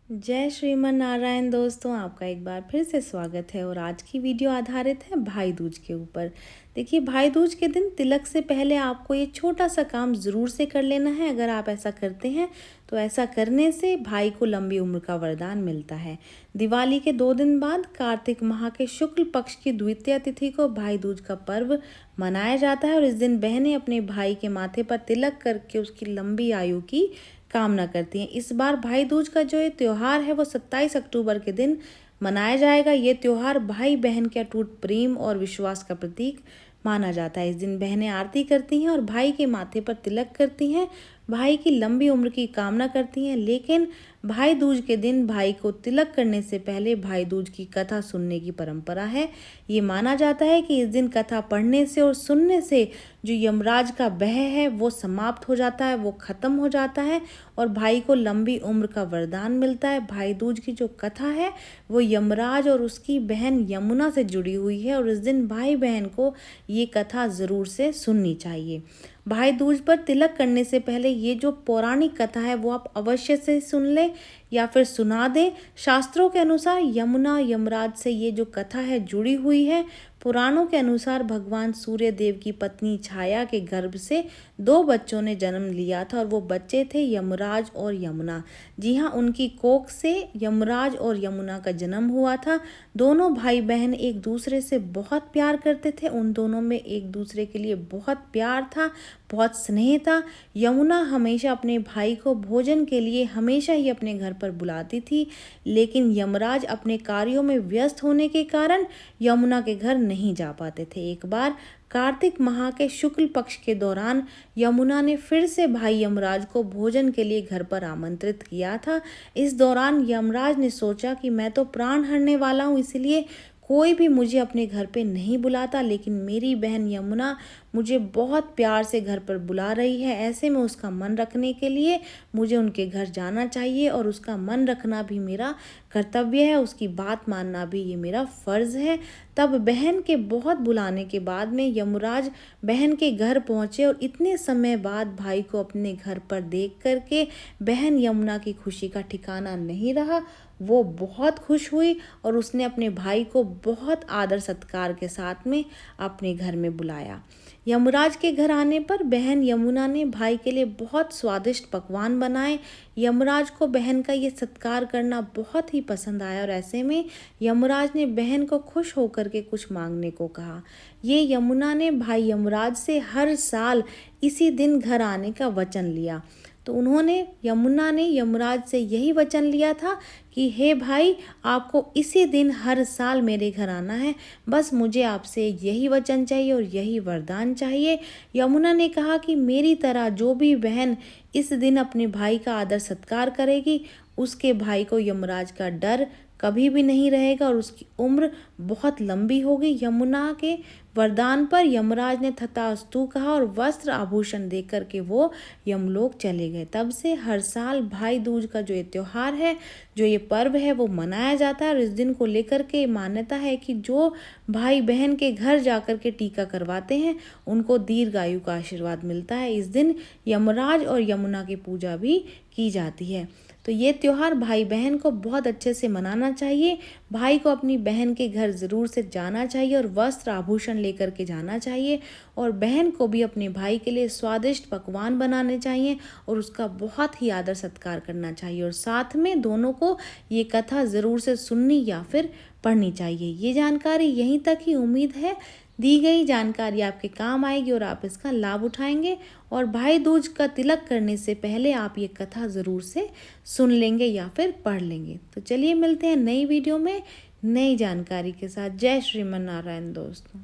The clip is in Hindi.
जय श्रीमन नारायण दोस्तों, आपका एक बार फिर से स्वागत है। और आज की वीडियो आधारित है भाई दूज के ऊपर। देखिए, भाई दूज के दिन तिलक से पहले आपको ये छोटा सा काम ज़रूर से कर लेना है। अगर आप ऐसा करते हैं तो ऐसा करने से भाई को लंबी उम्र का वरदान मिलता है। दिवाली के 2 दिन बाद कार्तिक माह के शुक्ल पक्ष की द्वितीया तिथि को भाई दूज का पर्व मनाया जाता है और इस दिन बहनें अपने भाई के माथे पर तिलक करके उसकी लंबी आयु की कामना करती हैं। इस बार भाई दूज का जो ये त्यौहार है वो 27 अक्टूबर के दिन मनाया जाएगा। ये त्यौहार भाई बहन के अटूट प्रेम और विश्वास का प्रतीक माना जाता है। इस दिन बहनें आरती करती हैं और भाई के माथे पर तिलक करती हैं, भाई की लंबी उम्र की कामना करती हैं। लेकिन भाई दूज के दिन भाई को तिलक करने से पहले भाई दूज की कथा सुनने की परंपरा है। ये माना जाता है कि इस दिन कथा पढ़ने से और सुनने से जो यमराज का भय है वो समाप्त हो जाता है, वो खत्म हो जाता है और भाई को लंबी उम्र का वरदान मिलता है। भाई दूज की जो कथा है वो यमराज और उसकी बहन यमुना से जुड़ी हुई है और इस दिन भाई बहन को ये कथा ज़रूर से सुननी चाहिए। भाई दूज पर तिलक करने से पहले ये जो पौराणिक कथा है वो आप अवश्य से सुन लें या फिर सुना दें। शास्त्रों के अनुसार यमुना यमराज से ये जो कथा है जुड़ी हुई है। पुराणों के अनुसार भगवान सूर्य देव की पत्नी छाया के गर्भ से 2 बच्चों ने जन्म लिया था और वो बच्चे थे यमराज और यमुना। जी हाँ, उनकी कोख से यमराज और यमुना का जन्म हुआ था। दोनों भाई बहन एक दूसरे से बहुत प्यार करते थे। उन दोनों में एक दूसरे के लिए बहुत प्यार था, बहुत स्नेह था। यमुना हमेशा अपने भाई को भोजन के लिए हमेशा ही अपने घर पर बुलाती थी, लेकिन यमराज अपने कार्यों में व्यस्त होने के कारण यमुना के घर नहीं जा पाते थे। एक बार कार्तिक माह के शुक्ल पक्ष के दौरान यमुना ने फिर से भाई यमराज को भोजन के लिए घर पर आमंत्रित किया था। इस दौरान यमराज ने सोचा कि मैं तो प्राण हरने वाला हूँ, इसलिए कोई भी मुझे अपने घर पे नहीं बुलाता, लेकिन मेरी बहन यमुना मुझे बहुत प्यार से घर पर बुला रही है। ऐसे में उसका मन रखने के लिए मुझे उनके घर जाना चाहिए और उसका मन रखना भी मेरा कर्तव्य है, उसकी बात मानना भी ये मेरा फ़र्ज़ है। तब बहन के बहुत बुलाने के बाद में यमराज बहन के घर पहुँचे और इतने समय बाद भाई को अपने घर पर देख करके बहन यमुना की खुशी का ठिकाना नहीं रहा। वो बहुत खुश हुई और उसने अपने भाई को बहुत आदर सत्कार के साथ में अपने घर में बुलाया। यमराज के घर आने पर बहन यमुना ने भाई के लिए बहुत स्वादिष्ट पकवान बनाए। यमराज को बहन का ये सत्कार करना बहुत ही पसंद आया और ऐसे में यमराज ने बहन को खुश होकर के कुछ मांगने को कहा। ये यमुना ने भाई यमराज से हर साल इसी दिन घर आने का वचन लिया। तो यमुना ने यमराज से यही वचन लिया था कि हे भाई, आपको इसी दिन हर साल मेरे घर आना है, बस मुझे आपसे यही वचन चाहिए और यही वरदान चाहिए। यमुना ने कहा कि मेरी तरह जो भी बहन इस दिन अपने भाई का आदर सत्कार करेगी, उसके भाई को यमराज का डर कभी भी नहीं रहेगा और उसकी उम्र बहुत लंबी होगी। यमुना के वरदान पर यमराज ने तथास्तु कहा और वस्त्र आभूषण देकर के वो यमलोक चले गए। तब से हर साल भाई दूज का जो ये त्यौहार है, जो ये पर्व है, वो मनाया जाता है और इस दिन को लेकर के मान्यता है कि जो भाई बहन के घर जाकर के टीका करवाते हैं उनको दीर्घायु का आशीर्वाद मिलता है। इस दिन यमराज और यमुना की पूजा भी की जाती है। तो ये त्यौहार भाई बहन को बहुत अच्छे से मनाना चाहिए। भाई को अपनी बहन के घर ज़रूर से जाना चाहिए और वस्त्र आभूषण लेकर के जाना चाहिए और बहन को भी अपने भाई के लिए स्वादिष्ट पकवान बनाने चाहिए और उसका बहुत ही आदर सत्कार करना चाहिए और साथ में दोनों को ये कथा ज़रूर से सुननी या फिर पढ़नी चाहिए। ये जानकारी यहीं तक ही। उम्मीद है दी गई जानकारी आपके काम आएगी और आप इसका लाभ उठाएंगे और भाई दूज का तिलक करने से पहले आप ये कथा ज़रूर से सुन लेंगे या फिर पढ़ लेंगे। तो चलिए मिलते हैं नई वीडियो में नई जानकारी के साथ। जय श्रीमन नारायण दोस्तों।